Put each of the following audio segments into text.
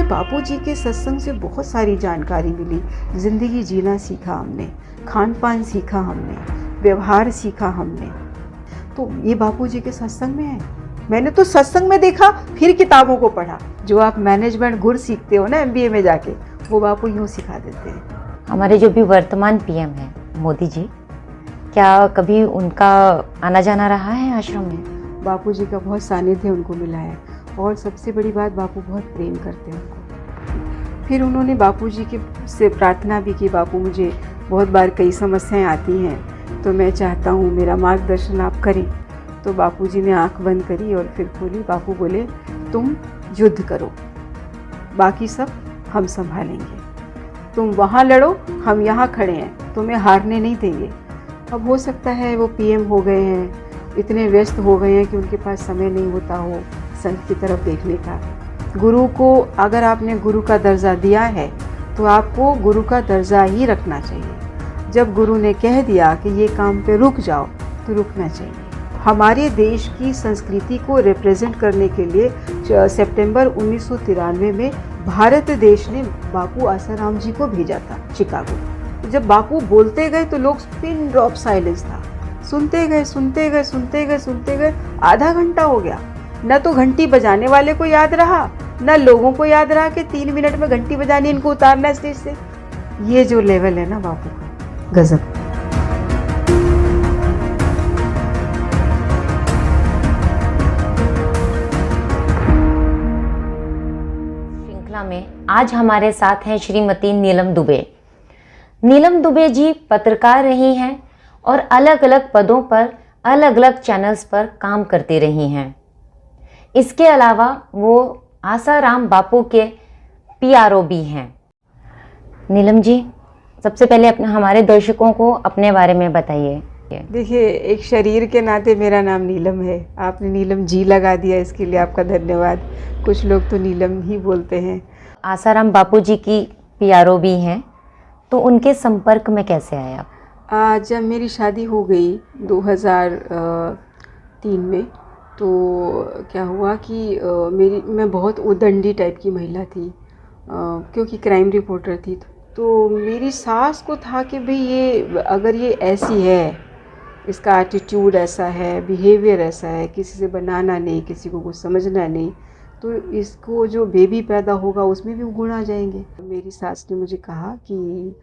हमें बापूजी के सत्संग से बहुत सारी जानकारी मिली। ज़िंदगी जीना सीखा हमने, खान पान सीखा हमने, व्यवहार सीखा हमने। तो ये बापूजी के सत्संग में है। मैंने तो सत्संग में देखा, फिर किताबों को पढ़ा। जो आप मैनेजमेंट गुर सीखते हो ना MBA में जाके, वो बापू यूँ सिखा देते हैं। हमारे जो भी वर्तमान PM हैं मोदी जी, क्या कभी उनका आना जाना रहा है आश्रम में? बापूजी का बहुत सानिध्य उनको मिला है, और सबसे बड़ी बात, बापू बहुत प्रेम करते हैं उनको। फिर उन्होंने बापूजी के से प्रार्थना भी की, बापू मुझे बहुत बार कई समस्याएं आती हैं, तो मैं चाहता हूँ मेरा मार्गदर्शन आप करें। तो बापूजी ने आंख बंद करी और फिर खोली। बापू बोले, तुम युद्ध करो, बाकी सब हम संभालेंगे। तुम वहाँ लड़ो, हम यहाँ खड़े हैं, तुम्हें हारने नहीं देंगे। अब हो सकता है वो PM हो गए हैं, इतने व्यस्त हो गए हैं कि उनके पास समय नहीं होता हो संत की तरफ देखने का। गुरु को अगर आपने गुरु का दर्जा दिया है तो आपको गुरु का दर्जा ही रखना चाहिए। जब गुरु ने कह दिया कि ये काम पे रुक जाओ, तो रुकना चाहिए। हमारे देश की संस्कृति को रिप्रेजेंट करने के लिए सितंबर 1993 में भारत देश ने बापू आसाराम जी को भेजा था शिकागो। जब बापू बोलते गए तो लोग पिन ड्रॉप साइलेंस था, सुनते गए सुनते गए सुनते गए सुनते गए। आधा घंटा हो गया, न तो घंटी बजाने वाले को याद रहा, न लोगों को याद रहा कि 3 मिनट में घंटी बजानी, इनको उतारना है स्टेज से। ये जो लेवल है ना बापू का, गजब। श्रृंखला में आज हमारे साथ हैं श्रीमती नीलम दुबे। नीलम दुबे जी पत्रकार रही हैं और अलग अलग पदों पर अलग अलग चैनल्स पर काम करती रही हैं। इसके अलावा वो आसाराम बापू के PRO भी हैं। नीलम जी, सबसे पहले अपने हमारे दर्शकों को अपने बारे में बताइए। देखिए, एक शरीर के नाते मेरा नाम नीलम है। आपने नीलम जी लगा दिया, इसके लिए आपका धन्यवाद। कुछ लोग तो नीलम ही बोलते हैं। आसाराम बापू जी की PRO भी हैं, तो उनके संपर्क में कैसे आए आप? जब मेरी शादी हो गई 2003 में, तो क्या हुआ कि मैं बहुत उद्दंडी टाइप की महिला थी, क्योंकि क्राइम रिपोर्टर थी। तो मेरी सास को था कि भाई ये अगर ये ऐसी है, इसका एटीट्यूड ऐसा है, बिहेवियर ऐसा है, किसी से बनाना नहीं, किसी को कुछ समझना नहीं, तो इसको जो बेबी पैदा होगा उसमें भी गुण आ जाएंगे। मेरी सास ने मुझे कहा कि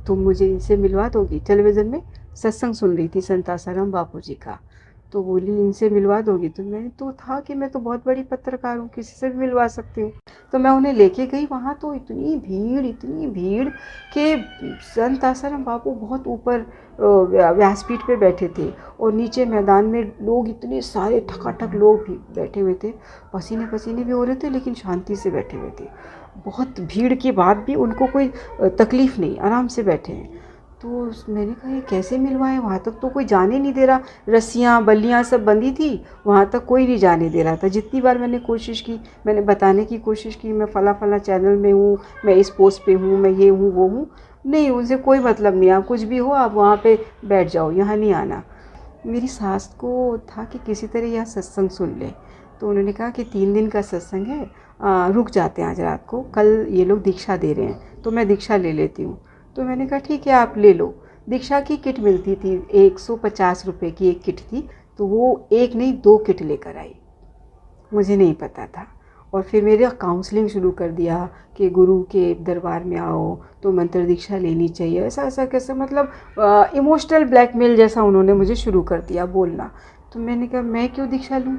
तुम मुझे इनसे मिलवा दोगी। टेलीविज़न में सत्संग सुन रही थी संत आसाराम बापू जी का, तो बोली इनसे मिलवा दोगी। तो मैंने तो था कि मैं तो बहुत बड़ी पत्रकार हूँ, किसी से भी मिलवा सकती हूँ। तो मैं उन्हें लेके गई वहाँ, तो इतनी भीड़ कि संत आसाराम बापू बहुत ऊपर व्यासपीठ पे बैठे थे, और नीचे मैदान में लोग इतने सारे ठकाठक लोग भी बैठे हुए थे, पसीने पसीने भी हो रहे थे, लेकिन शांति से बैठे हुए थे। बहुत भीड़ के बाद भी उनको कोई तकलीफ़ नहीं, आराम से बैठे हैं। तो मैंने कहा ये कैसे मिलवाएं, वहाँ तक तो कोई जाने नहीं दे रहा, रस्सियाँ बल्लियाँ सब बंधी थी, वहाँ तक कोई नहीं जाने दे रहा था। जितनी बार मैंने कोशिश की, मैंने बताने की कोशिश की, मैं फला चैनल में हूँ, मैं इस पोस्ट पे हूँ, मैं ये हूँ वो हूँ, नहीं, उनसे कोई मतलब नहीं, आप कुछ भी हो, आप वहाँ पे बैठ जाओ, यहाँ नहीं आना। मेरी सास को था कि किसी तरह यह सत्संग सुन ले, तो उन्होंने कहा कि 3 दिन का सत्संग है, रुक जाते हैं आज रात को, कल ये लोग दीक्षा दे रहे हैं, तो मैं दीक्षा ले लेती हूँ। तो मैंने कहा ठीक है, आप ले लो। दीक्षा की किट मिलती थी, 150 रुपये की एक किट थी, तो वो एक नहीं 2 किट लेकर आई, मुझे नहीं पता था। और फिर मेरा काउंसलिंग शुरू कर दिया कि गुरु के दरबार में आओ तो मंत्र दीक्षा लेनी चाहिए, ऐसा कैसे, मतलब इमोशनल ब्लैकमेल जैसा उन्होंने मुझे शुरू कर दिया बोलना। तो मैंने कहा मैं क्यों दीक्षा लूँ।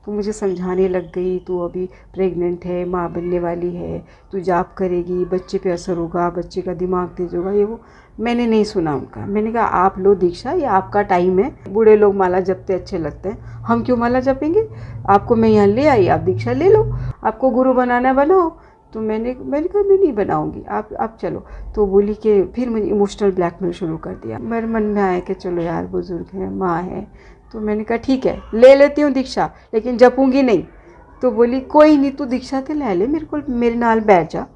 तो मुझे समझाने लग गई, तो अभी प्रेग्नेंट है, माँ बनने वाली है, तो जाप करेगी, बच्चे पे असर होगा, बच्चे का दिमाग तेज होगा, ये वो। मैंने नहीं सुना उनका। मैंने कहा आप लो दीक्षा, ये आपका टाइम है, बूढ़े लोग माला जपते अच्छे लगते हैं, हम क्यों माला जपेंगे। आपको मैं यहाँ ले आई, आप दीक्षा ले लो, आपको गुरु बनाना बनाओ। तो मैंने कहा मैं नहीं बनाऊंगी, आप चलो। तो बोली कि फिर मुझे इमोशनल ब्लैकमेल शुरू कर दिया। मेरे मन में आया कि चलो यार, बुजुर्ग है, माँ है, तो मैंने कहा ठीक है ले लेती हूँ दीक्षा, लेकिन जपूंगी नहीं। तो बोली कोई नहीं, तू दीक्षा तो ले ले, मेरे नाल बैठ जा।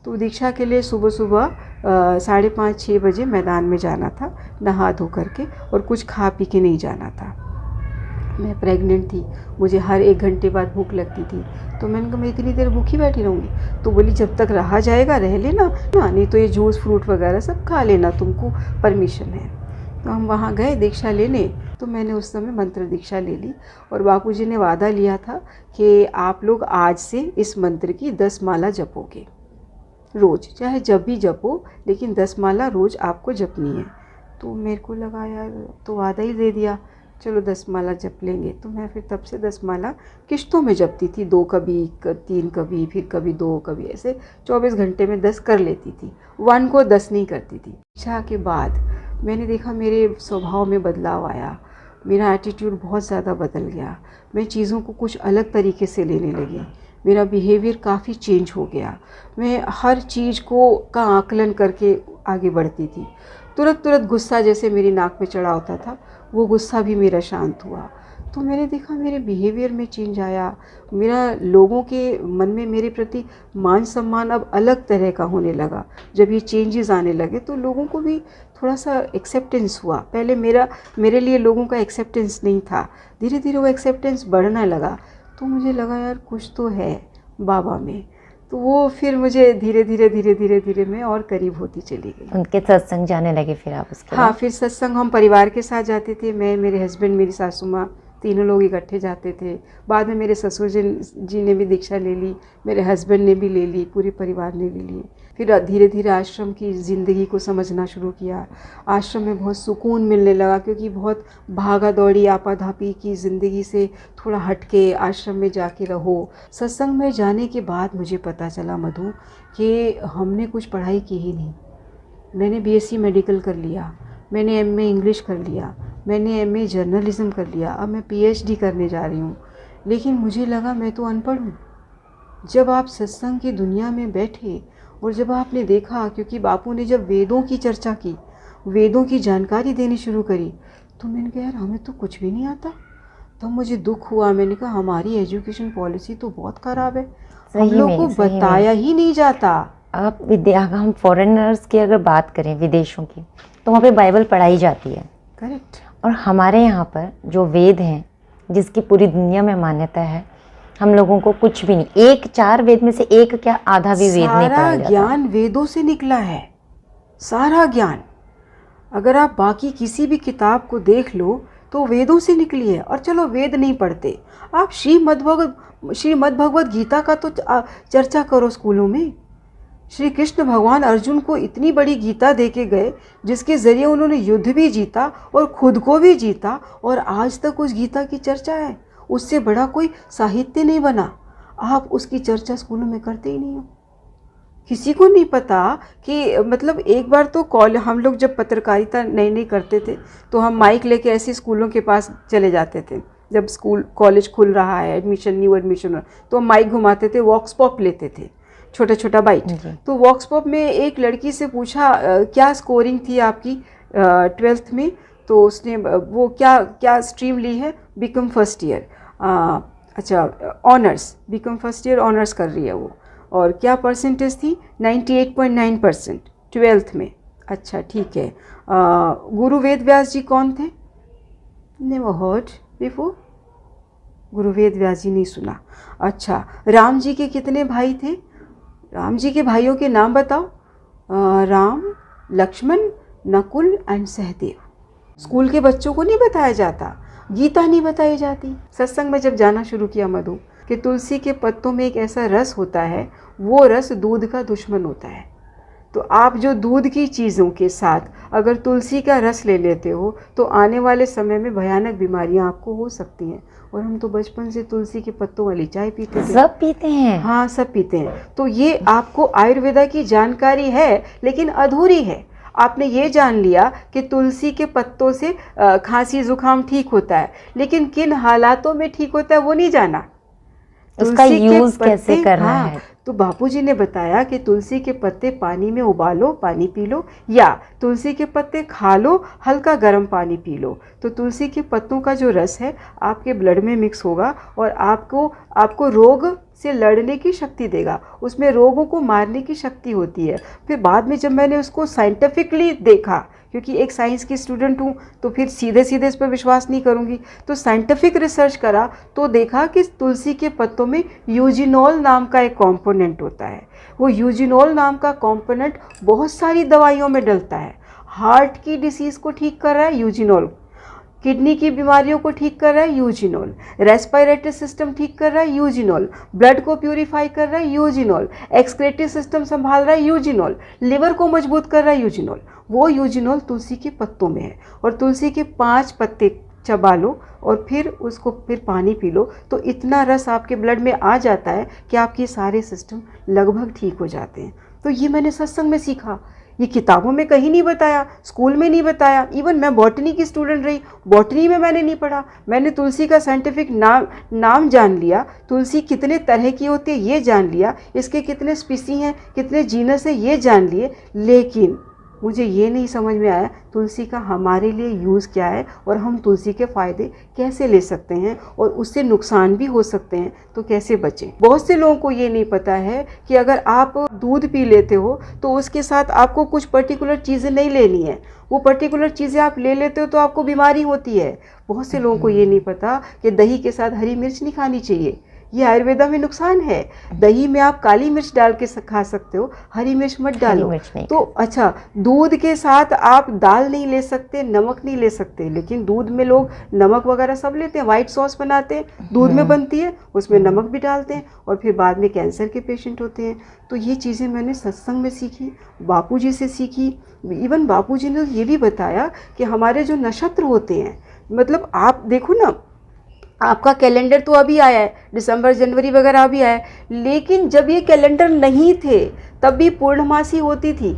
तो दीक्षा के लिए सुबह 5:30-6 बजे मैदान में जाना था, नहा धो करके, और कुछ खा पी के नहीं जाना था। मैं प्रेग्नेंट थी, मुझे हर 1 घंटे बाद भूख लगती थी। तो मैंने कहा मैं इतनी देर भूखी बैठी रहूँगी? तो बोली जब तक रहा जाएगा रह लेना ना, नहीं तो ये जूस फ्रूट वगैरह सब खा लेना, तुमको परमिशन है। तो हम वहाँ गए दीक्षा लेने। तो मैंने उस समय मंत्र दीक्षा ले ली और बापूजी ने वादा लिया था कि आप लोग आज से इस मंत्र की 10 माला जपोगे रोज़, चाहे जब भी जपो, लेकिन 10 माला रोज़ आपको जपनी है। तो मेरे को लगा यार तो वादा ही दे दिया, चलो 10 माला जप लेंगे। तो मैं फिर तब से 10 माला किश्तों में जपती थी, 2 कभी 3 कभी, फिर कभी 2 कभी, ऐसे 24 घंटे में 10 कर लेती थी। 1 को 10 नहीं करती थी। दीक्षा के बाद मैंने देखा मेरे स्वभाव में बदलाव आया, मेरा एटीट्यूड बहुत ज़्यादा बदल गया, मैं चीज़ों को कुछ अलग तरीके से लेने लगी, मेरा बिहेवियर काफ़ी चेंज हो गया। मैं हर चीज़ का आकलन करके आगे बढ़ती थी। तुरंत गुस्सा जैसे मेरी नाक पे चढ़ा होता था, वो गुस्सा भी मेरा शांत हुआ। तो मैंने देखा मेरे बिहेवियर में चेंज आया, मेरा लोगों के मन में मेरे प्रति मान सम्मान अब अलग तरह का होने लगा। जब ये चेंजेस आने लगे तो लोगों को भी थोड़ा सा एक्सेप्टेंस हुआ। पहले मेरे लिए लोगों का एक्सेप्टेंस नहीं था, धीरे धीरे वो एक्सेप्टेंस बढ़ने लगा। तो मुझे लगा यार कुछ तो है बाबा में। तो वो फिर मुझे धीरे धीरे मैं और करीब होती चली गई। उनके सत्संग जाने लगे फिर आप उसके हाँ, बाद? फिर सत्संग हम परिवार के साथ जाते थे, मैं, मेरे हस्बैंड, मेरी सासू माँ, तीनों लोग इकट्ठे जाते थे। बाद में मेरे ससुर जी ने भी दीक्षा ले ली, मेरे हस्बैंड ने भी ले ली, पूरे परिवार ने ले ली। फिर धीरे धीरे आश्रम की ज़िंदगी को समझना शुरू किया। आश्रम में बहुत सुकून मिलने लगा, क्योंकि बहुत भागा दौड़ी आपाधापी की ज़िंदगी से थोड़ा हट के आश्रम में जाके रहो। सत्संग में जाने के बाद मुझे पता चला मधु कि हमने कुछ पढ़ाई की ही नहीं। मैंने बीएससी मेडिकल कर लिया, मैंने एमए इंग्लिश कर लिया, मैंने एमए जर्नलिज्म कर लिया, अब मैं पीएचडी करने जा रही हूँ, लेकिन मुझे लगा मैं तो अनपढ़ हूँ। जब आप सत्संग की दुनिया में बैठे और जब आपने देखा, क्योंकि बापू ने जब वेदों की चर्चा की, वेदों की जानकारी देनी शुरू करी, तो मैंने कहा यार हमें तो कुछ भी नहीं आता। तब मुझे दुख हुआ, मैंने कहा हमारी एजुकेशन पॉलिसी तो बहुत ख़राब है, हम लोग को बताया ही नहीं जाता। आप हम फॉरेनर्स की अगर बात करें, विदेशों की, तो वहाँ पे बाइबल पढ़ाई जाती है। करेक्ट। और हमारे यहाँ पर जो वेद हैं, जिसकी पूरी दुनिया में मान्यता है, हम लोगों को कुछ भी नहीं, 4 वेद में से एक क्या आधा भी वेद नहीं पढ़ाया जाता। सारा ज्ञान वेदों से निकला है, सारा ज्ञान। अगर आप बाकी किसी भी किताब को देख लो तो वेदों से निकली है। और चलो वेद नहीं पढ़ते, आप श्रीमद् भगवत गीता का तो चर्चा करो स्कूलों में। श्री कृष्ण भगवान अर्जुन को इतनी बड़ी गीता दे के गए, जिसके ज़रिए उन्होंने युद्ध भी जीता और खुद को भी जीता, और आज तक उस गीता की चर्चा है। उससे बड़ा कोई साहित्य नहीं बना। आप उसकी चर्चा स्कूलों में करते ही नहीं हो। किसी को नहीं पता कि मतलब एक बार तो हम लोग जब पत्रकारिता नई करते थे तो हम माइक लेके ऐसे स्कूलों के पास चले जाते थे। जब स्कूल कॉलेज खुल रहा है, न्यू एडमिशन, तो हम माइक घुमाते थे, वॉक्स पॉप लेते थे, छोटा बाइट। तो वॉक्स पॉप में एक लड़की से पूछा क्या स्कोरिंग थी आपकी 12th में, तो उसने वो क्या स्ट्रीम ली है, बीकॉम फर्स्ट ईयर, अच्छा honours, BCom first year honours कर रही है वो, और क्या परसेंटेज थी 98.9% 12th में। अच्छा ठीक है। गुरु वेद व्यास जी कौन थे? नेवर हर्ड बिफोर, गुरु वेद व्यास जी नहीं सुना। अच्छा, राम जी के कितने भाई थे? राम जी के भाइयों के नाम बताओ। राम, लक्ष्मण, नकुल एंड सहदेव। स्कूल के बच्चों को नहीं बताया जाता, गीता नहीं बताई जाती। सत्संग में जब जाना शुरू किया मधु, कि तुलसी के पत्तों में एक ऐसा रस होता है, वो रस दूध का दुश्मन होता है। तो आप जो दूध की चीज़ों के साथ अगर तुलसी का रस ले लेते हो तो आने वाले समय में भयानक बीमारियां आपको हो सकती हैं। और हम तो बचपन से तुलसी के पत्तों वाली चाय पीते थे। सब पीते हैं। हाँ, सब पीते हैं। तो ये आपको आयुर्वेदा की जानकारी है, लेकिन अधूरी है। आपने ये जान लिया कि तुलसी के पत्तों से खांसी जुकाम ठीक होता है, लेकिन किन हालातों में ठीक होता है वो नहीं जाना। उसका यूज कैसे करना है। तो बापूजी ने बताया कि तुलसी के पत्ते पानी में उबालो, पानी पी लो, या तुलसी के पत्ते खा लो, हल्का गर्म पानी पी लो। तो तुलसी के पत्तों का जो रस है आपके ब्लड में मिक्स होगा और आपको रोग से लड़ने की शक्ति देगा। उसमें रोगों को मारने की शक्ति होती है। फिर बाद में जब मैंने उसको साइंटिफिकली देखा, क्योंकि एक साइंस की स्टूडेंट हूँ तो फिर सीधे सीधे इस पर विश्वास नहीं करूँगी। तो साइंटिफिक रिसर्च करा तो देखा कि तुलसी के पत्तों में यूजिनॉल नाम का एक कॉम्पोनेंट होता है। वो यूजिनॉल नाम का कॉम्पोनेंट बहुत सारी दवाइयों में डलता है। हार्ट की डिसीज़ को ठीक कर रहा है यूजिनॉल, किडनी की बीमारियों को ठीक कर रहा है यूजिनॉल, रेस्पिरेटरी सिस्टम ठीक कर रहा है यूजिनॉल, ब्लड को प्यूरिफाई कर रहा है यूजिनॉल, एक्सक्रीटरी सिस्टम संभाल रहा है यूजिनॉल, लिवर को मजबूत कर रहा है यूजिनॉल। वो यूजिनॉल तुलसी के पत्तों में है। और तुलसी के 5 पत्ते चबा लो और फिर उसको फिर पानी पी लो तो इतना रस आपके ब्लड में आ जाता है कि आपके सारे सिस्टम लगभग ठीक हो जाते हैं। तो ये मैंने सत्संग में सीखा, ये किताबों में कहीं नहीं बताया, स्कूल में नहीं बताया। इवन मैं बॉटनी की स्टूडेंट रही, बॉटनी में मैंने नहीं पढ़ा। मैंने तुलसी का साइंटिफिक नाम जान लिया, तुलसी कितने तरह की होती है ये जान लिया, इसके कितने स्पीसी हैं, कितने जीनस हैं ये जान लिए, लेकिन मुझे ये नहीं समझ में आया तुलसी का हमारे लिए यूज़ क्या है और हम तुलसी के फ़ायदे कैसे ले सकते हैं और उससे नुकसान भी हो सकते हैं तो कैसे बचें। बहुत से लोगों को ये नहीं पता है कि अगर आप दूध पी लेते हो तो उसके साथ आपको कुछ पर्टिकुलर चीज़ें नहीं लेनी है। वो पर्टिकुलर चीज़ें आप ले लेते हो तो आपको बीमारी होती है। बहुत से लोगों को ये नहीं पता कि दही के साथ हरी मिर्च नहीं खानी चाहिए, ये आयुर्वेदा में नुकसान है। दही में आप काली मिर्च डाल के खा सकते हो, हरी मिर्च मत डालो। तो अच्छा, दूध के साथ आप दाल नहीं ले सकते, नमक नहीं ले सकते, लेकिन दूध में लोग नमक वगैरह सब लेते हैं। वाइट सॉस बनाते हैं, दूध में बनती है, उसमें नमक भी डालते हैं और फिर बाद में कैंसर के पेशेंट होते हैं। तो ये चीज़ें मैंने सत्संग में सीखी, बापूजी से सीखी। इवन बापूजी ने ये भी बताया कि हमारे जो नक्षत्र होते हैं, मतलब आप देखो ना, आपका कैलेंडर तो अभी आया है, दिसंबर जनवरी वगैरह अभी आया है, लेकिन जब ये कैलेंडर नहीं थे तब भी पूर्णमासी होती थी,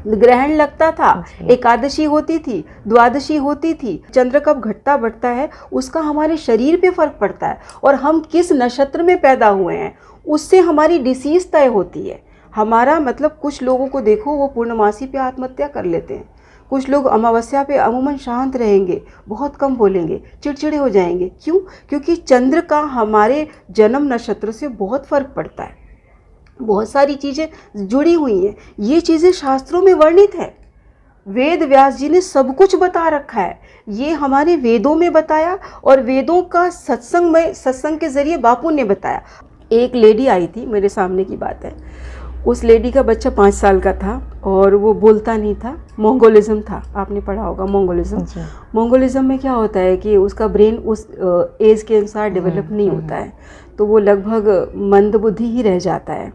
ग्रहण लगता था, एकादशी होती थी, द्वादशी होती थी। चंद्र कब घटता बढ़ता है उसका हमारे शरीर पे फर्क पड़ता है और हम किस नक्षत्र में पैदा हुए हैं उससे हमारी डिसीज़ तय होती है। हमारा मतलब कुछ लोगों को देखो वो पूर्णमासी पे आत्महत्या कर लेते हैं, कुछ लोग अमावस्या पे अमूमन शांत रहेंगे, बहुत कम बोलेंगे, चिड़चिड़े हो जाएंगे। क्यों? क्योंकि चंद्र का हमारे जन्म नक्षत्र से बहुत फर्क पड़ता है, बहुत सारी चीज़ें जुड़ी हुई हैं। ये चीज़ें शास्त्रों में वर्णित है, वेद व्यास जी ने सब कुछ बता रखा है। ये हमारे वेदों में बताया और वेदों का सत्संग के जरिए बापू ने बताया। एक लेडी आई थी, मेरे सामने की बात है, उस लेडी का बच्चा 5 साल का था और वो बोलता नहीं था, मोंगोलिज्म था, आपने पढ़ा होगा मोंगोलिज्म। मोंगोलिज्म में क्या होता है कि उसका ब्रेन उस एज के अनुसार डेवलप नहीं होता है, तो वो लगभग मंदबुद्धि ही रह जाता है।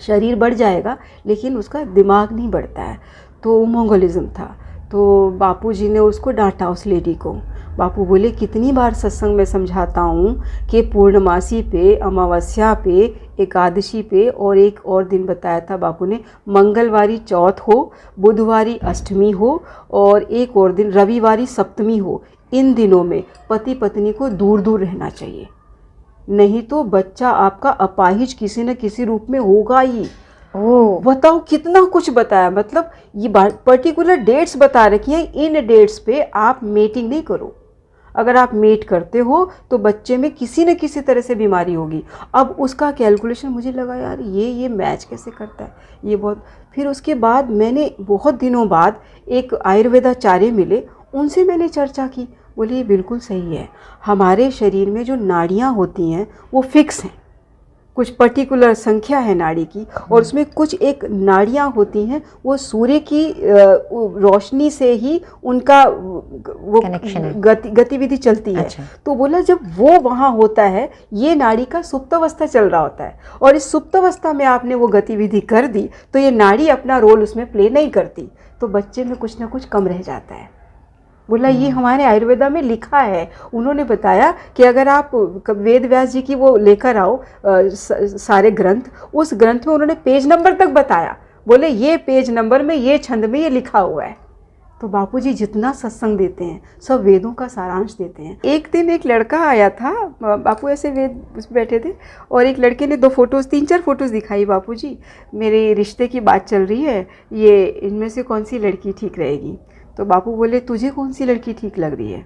शरीर बढ़ जाएगा लेकिन उसका दिमाग नहीं बढ़ता है, तो मोंगोलिज्म था। तो बापूजी ने उसको डांटा, उस लेडी को। बापू बोले कितनी बार सत्संग में समझाता हूँ कि पूर्णमासी पे, अमावस्या पे, एकादशी पे, और एक और दिन बताया था बापू ने, मंगलवारी चौथ हो, बुधवारी अष्टमी हो और एक और दिन रविवारी सप्तमी हो। इन दिनों में पति पत्नी को दूर दूर रहना चाहिए, नहीं तो बच्चा आपका अपाहिज किसी न किसी रूप में होगा ही। बताओ कितना कुछ बताया, मतलब ये पर्टिकुलर डेट्स बता रखी हैं, इन डेट्स पे आप मेटिंग नहीं करो। अगर आप मेट करते हो तो बच्चे में किसी न किसी तरह से बीमारी होगी। अब उसका कैलकुलेशन मुझे लगा यार ये मैच कैसे करता है, ये बहुत। फिर उसके बाद मैंने बहुत दिनों बाद एक आयुर्वेदाचार्य मिले, उनसे मैंने चर्चा की। बोले ये बिल्कुल सही है, हमारे शरीर में जो नाड़ियाँ होती हैं वो फिक्स हैं, कुछ पर्टिकुलर संख्या है नाड़ी की, और उसमें कुछ एक नाड़ियाँ होती हैं वो सूर्य की रोशनी से ही उनका वो गतिविधि चलती है। अच्छा। तो बोला जब वो वहाँ होता है, ये नाड़ी का सुप्तावस्था चल रहा होता है और इस सुप्तावस्था में आपने वो गतिविधि कर दी तो ये नाड़ी अपना रोल उसमें प्ले नहीं करती, तो बच्चे में कुछ ना कुछ कम रह जाता है। बोला ये हमारे आयुर्वेदा में लिखा है। उन्होंने बताया कि अगर आप वेद व्यास जी की वो लेकर आओ सारे ग्रंथ, उस ग्रंथ में उन्होंने पेज नंबर तक बताया। बोले ये पेज नंबर में, ये छंद में ये लिखा हुआ है। तो बापूजी जितना सत्संग देते हैं सब वेदों का सारांश देते हैं। एक दिन एक लड़का आया था, बापू ऐसे वेद बैठे थे और एक लड़के ने 3-4 फोटोज़ दिखाई, बापूजी मेरे रिश्ते की बात चल रही है, ये इनमें से कौन सी लड़की ठीक रहेगी। तो बापू बोले तुझे कौन सी लड़की ठीक लग रही है।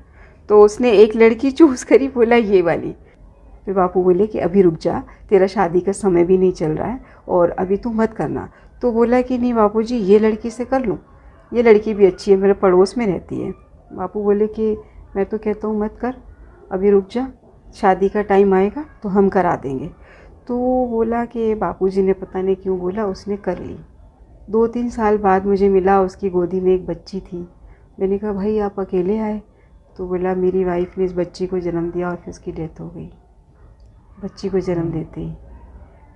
तो उसने एक लड़की चूज़ करी, बोला ये वाली। फिर बापू बोले कि अभी रुक जा, तेरा शादी का समय भी नहीं चल रहा है और अभी तू मत करना। तो बोला कि नहीं बापूजी ये लड़की से कर लूँ। ये लड़की भी अच्छी है, मेरे पड़ोस में रहती है। बापू बोले कि मैं तो कहता हूँ मत कर, अभी रुक जा, शादी का टाइम आएगा तो हम करा देंगे। तो बोला कि बापूजी ने पता नहीं क्यों बोला, उसने कर ली। 2-3 साल बाद मुझे मिला, उसकी गोदी में एक बच्ची थी। मैंने कहा भाई आप अकेले आए? तो बोला मेरी वाइफ ने इस बच्ची को जन्म दिया और फिर उसकी डेथ हो गई, बच्ची को जन्म देते ही।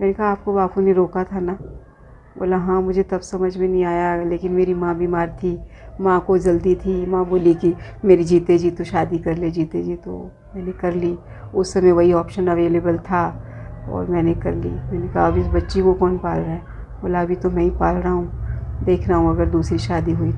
मैंने कहा आपको बापू ने रोका था ना? बोला हाँ, मुझे तब समझ में नहीं आया, लेकिन मेरी माँ बीमार थी, माँ को जल्दी थी, माँ बोली कि मेरी जीते जी तो शादी कर ले, जीते जी। तो मैंने कर ली, उस समय वही ऑप्शन अवेलेबल था और मैंने कर ली। मैंने कहा अब इस बच्ची को कौन पाल रहा है? बोला अभी तो मैं ही पाल रहा हूँ, देख रहा हूँ अगर दूसरी शादी हुई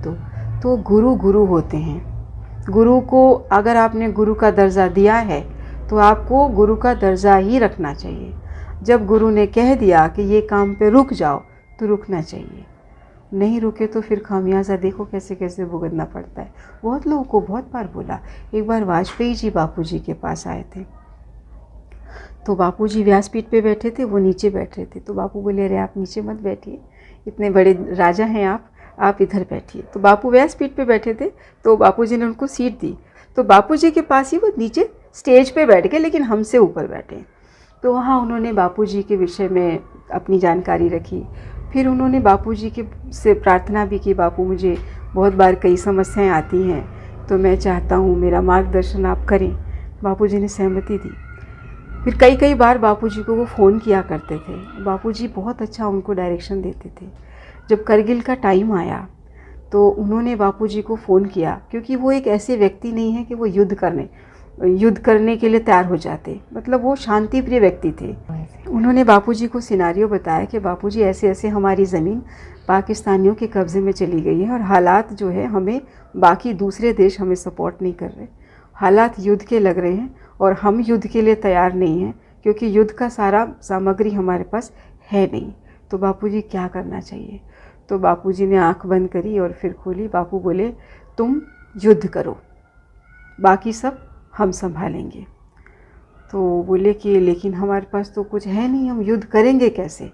तो गुरु गुरु होते हैं। गुरु को अगर आपने गुरु का दर्जा दिया है तो आपको गुरु का दर्जा ही रखना चाहिए। जब गुरु ने कह दिया कि ये काम पे रुक जाओ तो रुकना चाहिए, नहीं रुके तो फिर खामियाजा देखो कैसे कैसे भुगतना पड़ता है। बहुत लोगों को बहुत बार बोला। एक बार वाजपेयी जी बापूजी के पास आए थे, तो बापूजी व्यासपीठ पे बैठे थे, वो नीचे बैठ रहे थे। तो बापू बोले अरे आप नीचे मत बैठिए, इतने बड़े राजा हैं आप इधर बैठिए। तो बापू व्यासपीठ पे बैठे थे, तो बापूजी ने उनको सीट दी। तो बापूजी के पास ही वो नीचे स्टेज पे बैठ गए, लेकिन हमसे ऊपर बैठे। तो वहाँ उन्होंने बापूजी के विषय में अपनी जानकारी रखी। फिर उन्होंने बापूजी के से प्रार्थना भी की, बापू मुझे बहुत बार कई समस्याएं आती हैं, तो मैं चाहता हूँ मेरा मार्गदर्शन आप करें। बापूजी ने सहमति दी। फिर कई बार बापूजी को वो फ़ोन किया करते थे, बापूजी बहुत अच्छा उनको डायरेक्शन देते थे। जब करगिल का टाइम आया तो उन्होंने बापूजी को फ़ोन किया, क्योंकि वो एक ऐसे व्यक्ति नहीं है कि वो युद्ध करने के लिए तैयार हो जाते, मतलब वो शांति प्रिय व्यक्ति थे। उन्होंने बापूजी को सिनारियो बताया कि बापूजी ऐसे ऐसे हमारी ज़मीन पाकिस्तानियों के कब्ज़े में चली गई है और हालात जो है हमें, बाकी दूसरे देश हमें सपोर्ट नहीं कर रहे, हालात युद्ध के लग रहे हैं और हम युद्ध के लिए तैयार नहीं हैं, क्योंकि युद्ध का सारा सामग्री हमारे पास है नहीं। तो बापूजी क्या करना चाहिए? तो बापूजी ने आंख बंद करी और फिर खोली। बापू बोले तुम युद्ध करो, बाकी सब हम संभालेंगे। तो बोले कि लेकिन हमारे पास तो कुछ है नहीं, हम युद्ध करेंगे कैसे?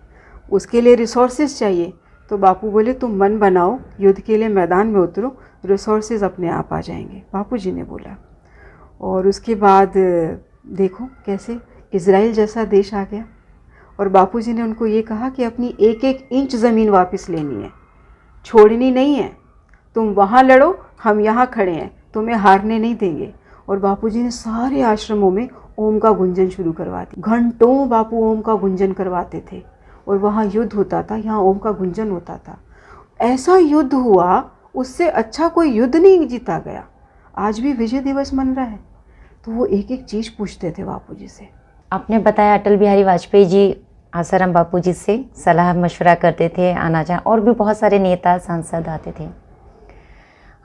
उसके लिए रिसोर्सेज चाहिए। तो बापू बोले तुम मन बनाओ, युद्ध के लिए मैदान में उतरो, रिसोर्सेज अपने आप आ जाएंगे। बापूजी ने बोला। और उसके बाद देखो कैसे इज़राइल जैसा देश आ गया, और बापूजी ने उनको ये कहा कि अपनी एक एक इंच ज़मीन वापस लेनी है, छोड़नी नहीं है। तुम वहाँ लड़ो, हम यहाँ खड़े हैं, तुम्हें हारने नहीं देंगे। और बापूजी ने सारे आश्रमों में ओम का गुंजन शुरू करवा दी। घंटों बापू ओम का गुंजन करवाते थे और वहाँ युद्ध होता था, यहाँ ओम का गुंजन होता था। ऐसा युद्ध हुआ, उससे अच्छा कोई युद्ध नहीं जीता गया। आज भी विजय दिवस मन रहा है। तो वो एक एक चीज़ पूछते थे बापूजी से। आपने बताया अटल बिहारी वाजपेयी जी आसाराम बापूजी से सलाह मशवरा करते थे, आना जाना, और भी बहुत सारे नेता सांसद आते थे।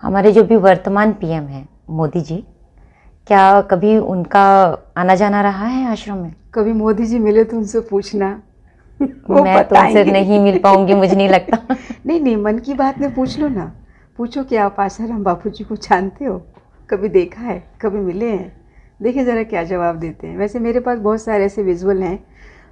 हमारे जो भी वर्तमान पीएम हैं मोदी जी, क्या कभी उनका आना जाना रहा है आश्रम में? कभी मोदी जी मिले तो उनसे पूछना। मैं तो उनसे नहीं मिल पाऊंगी, मुझे नहीं लगता। नहीं, मन की बात में पूछ लो ना। पूछो कि आप आसाराम बापूजी को जानते हो, कभी देखा है, कभी मिले हैं? देखिए ज़रा क्या जवाब देते हैं। वैसे मेरे पास बहुत सारे ऐसे विजुअल हैं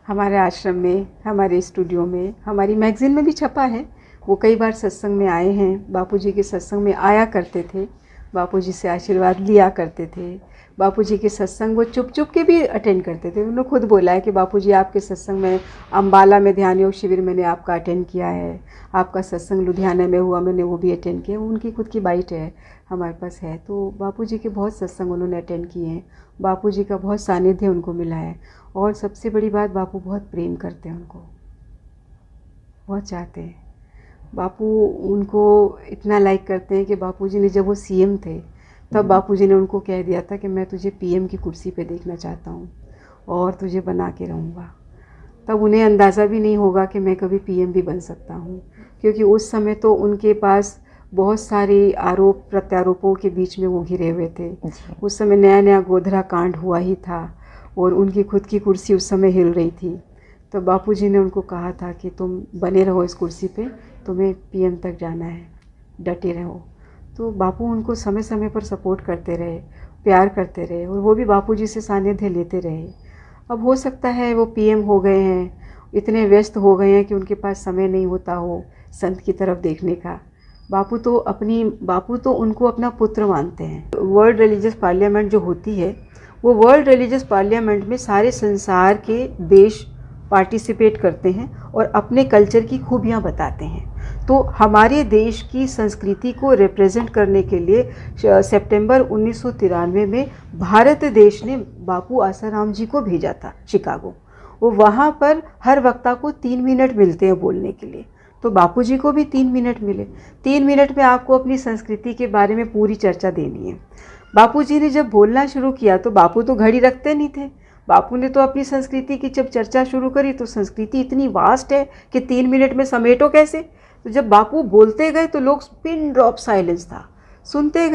हमारे आश्रम में, हमारे स्टूडियो में, हमारी मैगज़ीन में भी छपा है। वो कई बार सत्संग में आए हैं, बापूजी के सत्संग में आया करते थे, बापूजी से आशीर्वाद लिया करते थे। बापूजी के सत्संग वो चुप चुप के भी अटेंड करते थे। उन्होंने खुद बोला है कि बापूजी आपके सत्संग में, अम्बाला में ध्यान योग शिविर मैंने आपका अटेंड किया है, आपका सत्संग लुधियाना में हुआ, मैंने वो भी अटेंड किया। उनकी खुद की बाइट है, हमारे पास है। तो बापूजी के बहुत सत्संग उन्होंने अटेंड किए हैं, बापूजी का बहुत सानिध्य उनको मिला है। और सबसे बड़ी बात, बापू बहुत प्रेम करते हैं उनको, बहुत चाहते हैं। बापू उनको इतना लाइक करते हैं कि बापूजी ने, जब वो सीएम थे तब बापूजी ने उनको कह दिया था कि मैं तुझे पीएम की कुर्सी पे देखना चाहता हूँ और तुझे बना के रहूँगा। तब उन्हें अंदाज़ा भी नहीं होगा कि मैं कभी पीएम भी बन सकता हूँ, क्योंकि उस समय तो उनके पास बहुत सारे आरोप प्रत्यारोपों के बीच में वो घिरे हुए थे। उस समय नया नया गोधरा कांड हुआ ही था और उनकी खुद की कुर्सी उस समय हिल रही थी। तो बापूजी ने उनको कहा था कि तुम बने रहो इस कुर्सी पे, तुम्हें पीएम तक जाना है, डटे रहो। तो बापू उनको समय समय पर सपोर्ट करते रहे, प्यार करते रहे, और वो भी बापूजी से सानिध्य लेते रहे। अब हो सकता है वो पीएम हो गए हैं, इतने व्यस्त हो गए हैं कि उनके पास समय नहीं होता हो संत की तरफ देखने का। बापू तो उनको अपना पुत्र मानते हैं। वर्ल्ड रिलीजियस पार्लियामेंट जो होती है, वो वर्ल्ड रिलीजियस पार्लियामेंट में सारे संसार के देश पार्टिसिपेट करते हैं और अपने कल्चर की खूबियाँ बताते हैं। तो हमारे देश की संस्कृति को रिप्रेजेंट करने के लिए सितंबर 1993 में भारत देश ने बापू आसाराम जी को भेजा था शिकागो। वो वहाँ पर हर वक्ता को 3 मिनट मिलते हैं बोलने के लिए, तो बापू जी को भी 3 मिनट मिले। 3 मिनट में आपको अपनी संस्कृति के बारे में पूरी चर्चा देनी है। बापू जी ने जब बोलना शुरू किया तो बापू तो घड़ी रखते नहीं थे। बापू ने तो अपनी संस्कृति की जब चर्चा शुरू करी तो संस्कृति इतनी वास्ट है कि 3 मिनट में समेटो कैसे। तो जब बापू बोलते गए तो लोग पिन ड्रॉप साइलेंस था, सुनते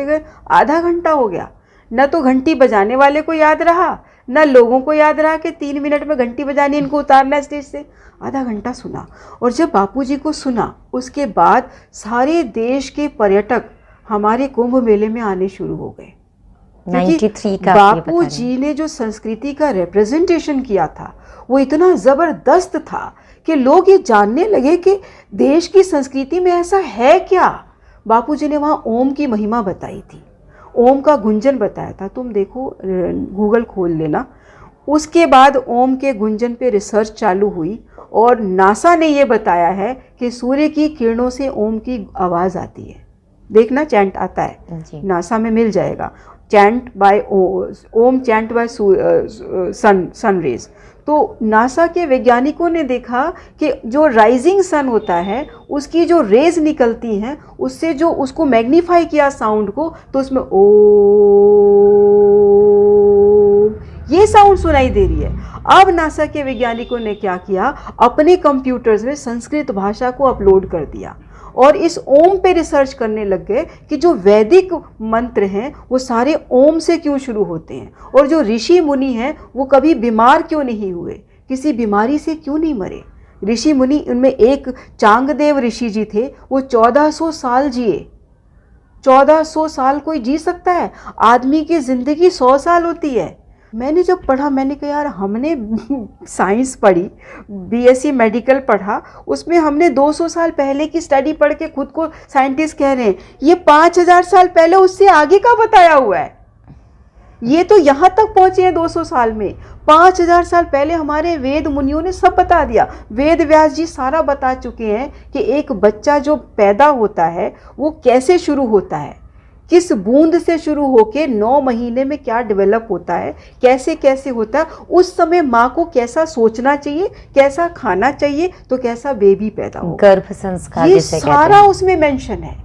गए। आधा घंटा हो गया, न तो घंटी बजाने वाले को याद रहा, न लोगों को याद रहा कि 3 मिनट में घंटी बजानी, इनको उतारना स्टेज से। आधा घंटा सुना, और जब बापू जी को सुना उसके बाद सारे देश के पर्यटक हमारे कुंभ मेले में आने शुरू हो गए। 93 का बापू जी ने जो संस्कृति का रिप्रेजेंटेशन किया था वो इतना ज़बरदस्त था कि लोग ये जानने लगे कि देश की संस्कृति में ऐसा है क्या। बापू जी ने वहाँ ओम की महिमा बताई थी, ओम का गुंजन बताया था। तुम देखो, गूगल खोल लेना। उसके बाद ओम के गुंजन पे रिसर्च चालू हुई और नासा ने ये बताया है कि सूर्य की किरणों से ओम की आवाज़ आती है। देखना, चैंट आता है, नासा में मिल जाएगा, चैंट बाय ओम, चैंट बाय सन रेज। तो नासा के वैज्ञानिकों ने देखा कि जो राइजिंग सन होता है उसकी जो रेज निकलती हैं उससे जो उसको मैग्नीफाई किया साउंड को, तो उसमें ओ ये साउंड सुनाई दे रही है। अब नासा के वैज्ञानिकों ने क्या किया, अपने कंप्यूटर्स में संस्कृत भाषा को अपलोड कर दिया और इस ओम पे रिसर्च करने लग गए कि जो वैदिक मंत्र हैं वो सारे ओम से क्यों शुरू होते हैं, और जो ऋषि मुनि हैं वो कभी बीमार क्यों नहीं हुए, किसी बीमारी से क्यों नहीं मरे। ऋषि मुनि, उनमें एक चांगदेव ऋषि जी थे, वो 1400 साल जिए। 1400 साल कोई जी सकता है? आदमी की ज़िंदगी 100 साल होती है। मैंने जब पढ़ा, मैंने कहा यार, हमने साइंस पढ़ी, बीएससी मेडिकल पढ़ा, उसमें हमने 200 साल पहले की स्टडी पढ़ के खुद को साइंटिस्ट कह रहे हैं। ये 5000 साल पहले उससे आगे का बताया हुआ है। ये तो यहाँ तक पहुँचे हैं 200 साल में। 5000 साल पहले हमारे वेद मुनियों ने सब बता दिया। वेद व्यास जी सारा बता चुके हैं कि एक बच्चा जो पैदा होता है वो कैसे शुरू होता है, किस बूंद से शुरू होके 9 महीने में क्या डेवलप होता है, कैसे कैसे होता है, उस समय माँ को कैसा सोचना चाहिए, कैसा खाना चाहिए, तो कैसा बेबी पैदा हो, गर्भ संस्कार, ये सारा उसमें मेंशन है।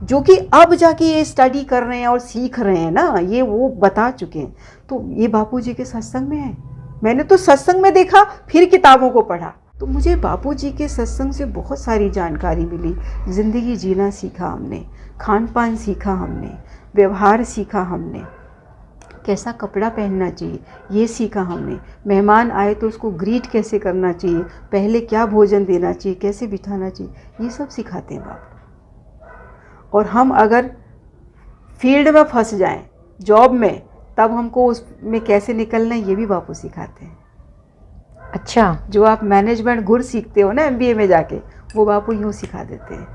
जो कि अब जाके ये स्टडी कर रहे हैं और सीख रहे हैं ना, ये वो बता चुके हैं। तो ये बापू जी के सत्संग में है। मैंने तो सत्संग में देखा, फिर किताबों को पढ़ा, तो मुझे बापू जी के सत्संग से बहुत सारी जानकारी मिली। ज़िंदगी जीना सीखा हमने, खान पान सीखा हमने, व्यवहार सीखा हमने, कैसा कपड़ा पहनना चाहिए ये सीखा हमने, मेहमान आए तो उसको ग्रीट कैसे करना चाहिए, पहले क्या भोजन देना चाहिए, कैसे बिठाना चाहिए, ये सब सिखाते हैं बापू। और हम अगर फील्ड में फंस जाएं, जॉब में, तब हमको उसमें कैसे निकलना है ये भी बापू सिखाते हैं। अच्छा, जो आप मैनेजमेंट गुर सीखते हो ना MBA में जाके, वो बापू यूँ सिखा देते हैं,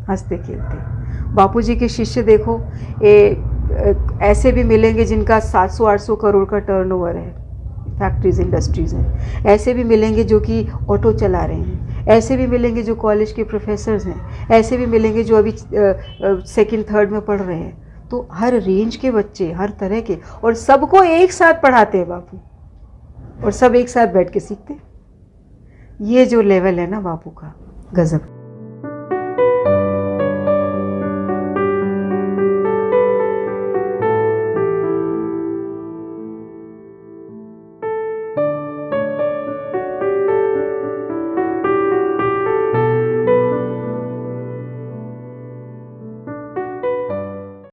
हंसते खेलते। बापू जी के शिष्य देखो, ऐसे भी मिलेंगे जिनका 700-800 करोड़ का टर्नओवर है, फैक्ट्रीज इंडस्ट्रीज हैं। ऐसे भी मिलेंगे जो कि ऑटो चला रहे हैं, ऐसे भी मिलेंगे जो कॉलेज के प्रोफेसर्स हैं, ऐसे भी मिलेंगे जो अभी 2nd 3rd में पढ़ रहे हैं। तो हर रेंज के बच्चे, हर तरह के, और सबको एक साथ पढ़ाते हैं बापू, और सब एक साथ बैठ के सीखते। ये जो लेवल है ना बापू का, गजब।